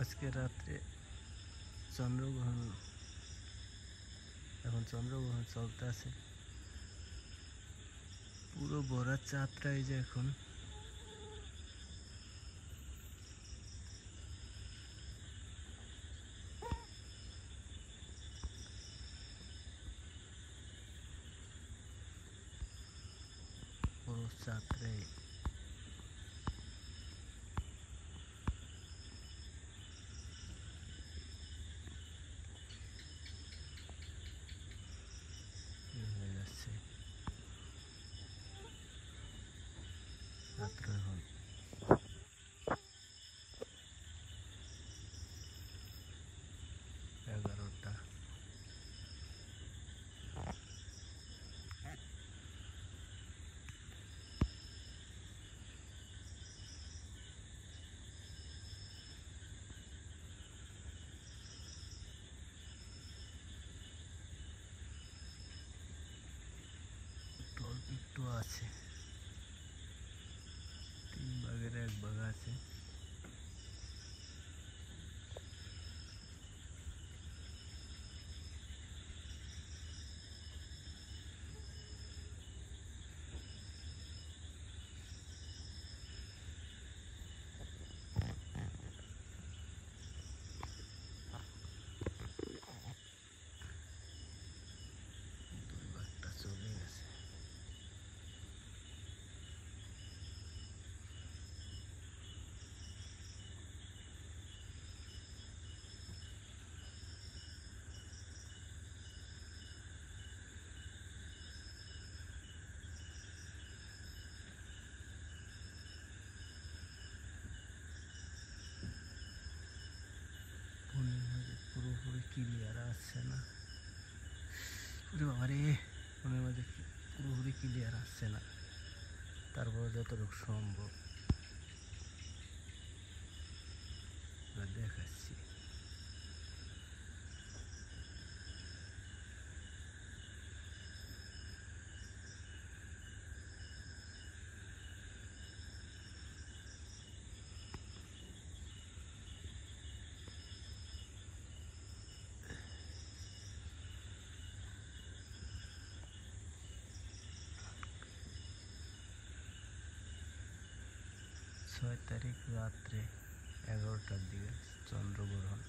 আজকে রাত্রে চন্দ্রগ্রহণ, এখন চন্দ্রগ্রহণ চলতে আছে। পুরো ভরা চাঁদটা এই যে এখন পুরো চাঁদটাই হয়ে যাচ্ছে। রাত্র এখন 11টা। অল্প একটু আছে, 3 ভাগের 1 ভাগ আছে। চলে গেছে। ফোনের মাঝে পুরোপুরি ক্লিয়ার আসছে না। ওরে বাবারে, ফোনের মাঝে পুরোপুরি ক্লিয়ার আসছে না, তারপর যতটুকু সম্ভব দেখাচ্ছি। ছয় তারিখ রাত্রে 11টার দিকে চন্দ্রগ্রহণ।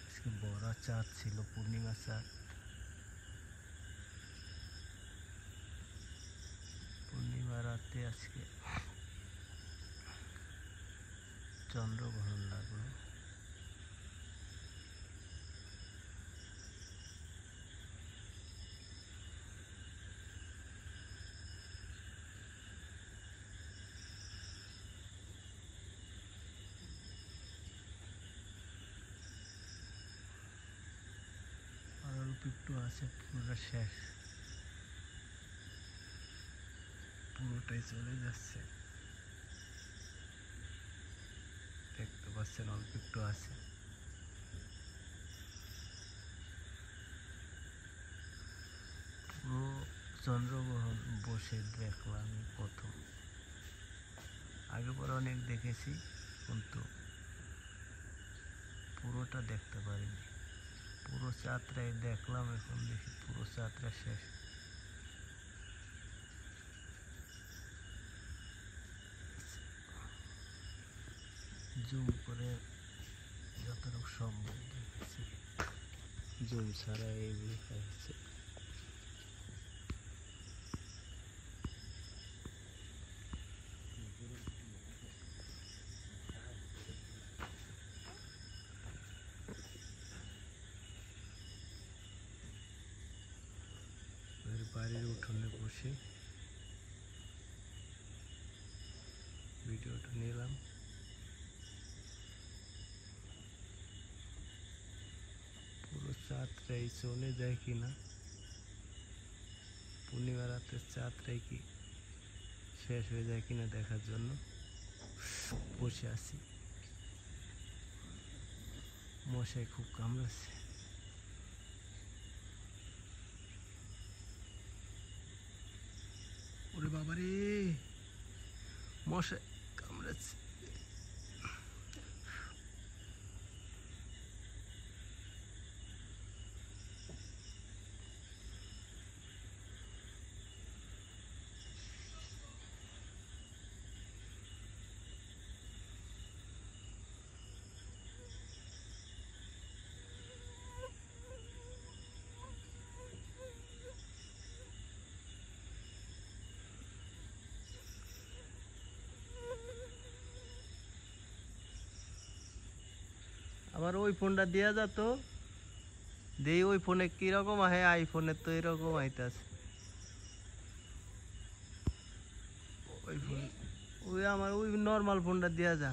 আজকে বড় চাঁদ ছিল, পূর্ণিমা চাঁদ। পূর্ণিমা রাতে আজকে চন্দ্রগ্রহণ লাগলো। আর অল্প একটু আছে, পুরোটা শেষ, পুরোটাই চলে যাচ্ছে। দেখতে পাচ্ছেন অল্প একটু আছে। পুরো চন্দ্রগ্রহণ বসে দেখলাম প্রথম। আগে পরে অনেক দেখেছি, কিন্তু পুরোটা দেখতে পারিনি। পুরো চাঁদটাই দেখলাম, এখন দেখি পুরো চাঁদটা শেষ। জুম করে যতটুকু সম্ভব দেখেছি, জুম ছাড়া এইগুলি হচ্ছে। বাড়ির উঠোনে বসে ভিডিওটা নিলাম। পুরো চাঁদটাই চলে যায় কিনা, পূর্ণিমা রাতের চাঁদটাই কি শেষ হয়ে যায় কিনা দেখার জন্য বসে আছি। মশাই খুব কামড়াচ্ছে। ওরে বাবারে, মশাই কামড়াচ্ছে। আবার ওই ফোনটা দেয়া যেত, দেই ওই ফোনে কিরকম আহে, আইফোনের তো এরকম আইতাছে। ওই ফোন, ওই আমার ওই নর্মাল ফোনটা দেয়া যা।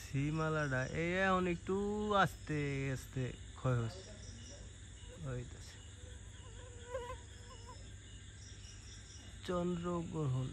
সিমালাটা এই এখন একটু আস্তে আস্তে ক্ষয় হইতেছে। চন্দ্রগ্রহণ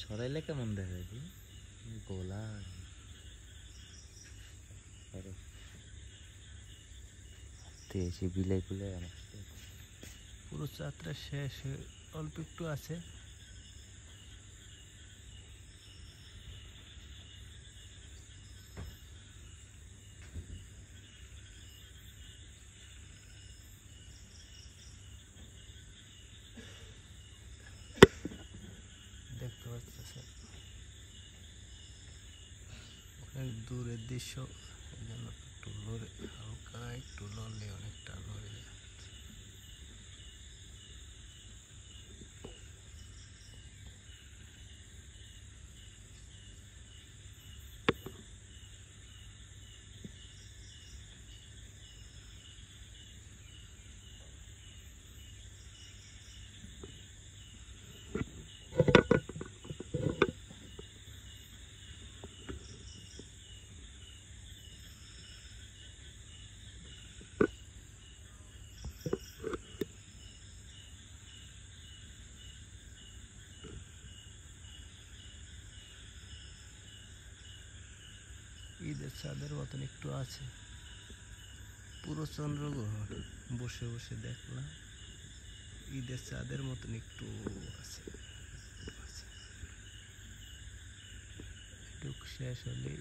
সরাইলে কেমন দেখা যায় গোলা এসে বিলাই ফুলে পুরো যাত্রা শেষ হয়ে অল্প একটু আছে। দেখতে পাচ্ছেন অনেক দূরের দৃশ্য, এই জন্য একটু লড়ে, হালকা একটু লড়লে অনেকটা লড়ে যায়। ঈদের চাঁদের মতন একটু আছে, পুরো চন্দ্রগ্রহণ বসে বসে দেখলাম, ঈদের চাঁদের মতন একটু আছে। একটু শেষ হলেই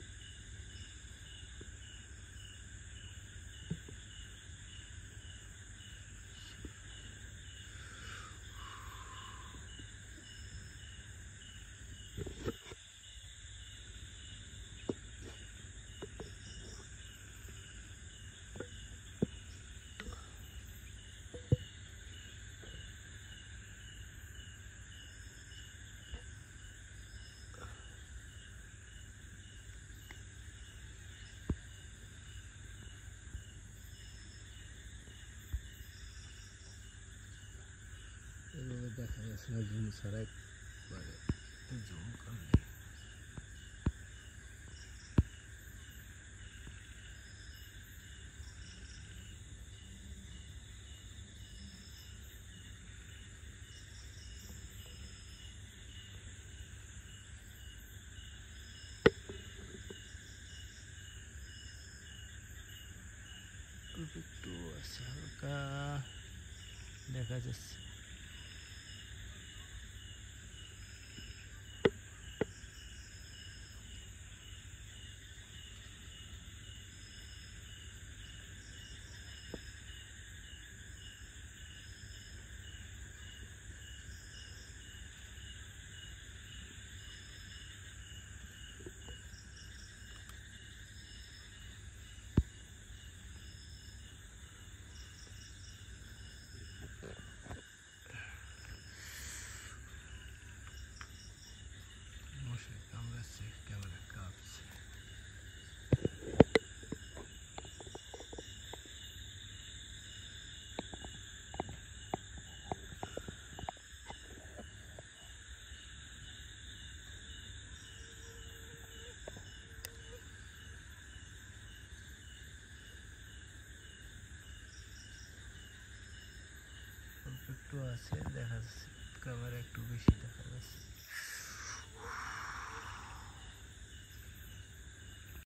এভাবে দেখা যাচ্ছে না, জুম ছাড়া একবারে জুম করলে। অল্প একটু আছে, হালকা দেখা যাচ্ছে। আছে, দেখা যাচ্ছে ক্যামেরা একটু বেশি দেখা যাচ্ছে।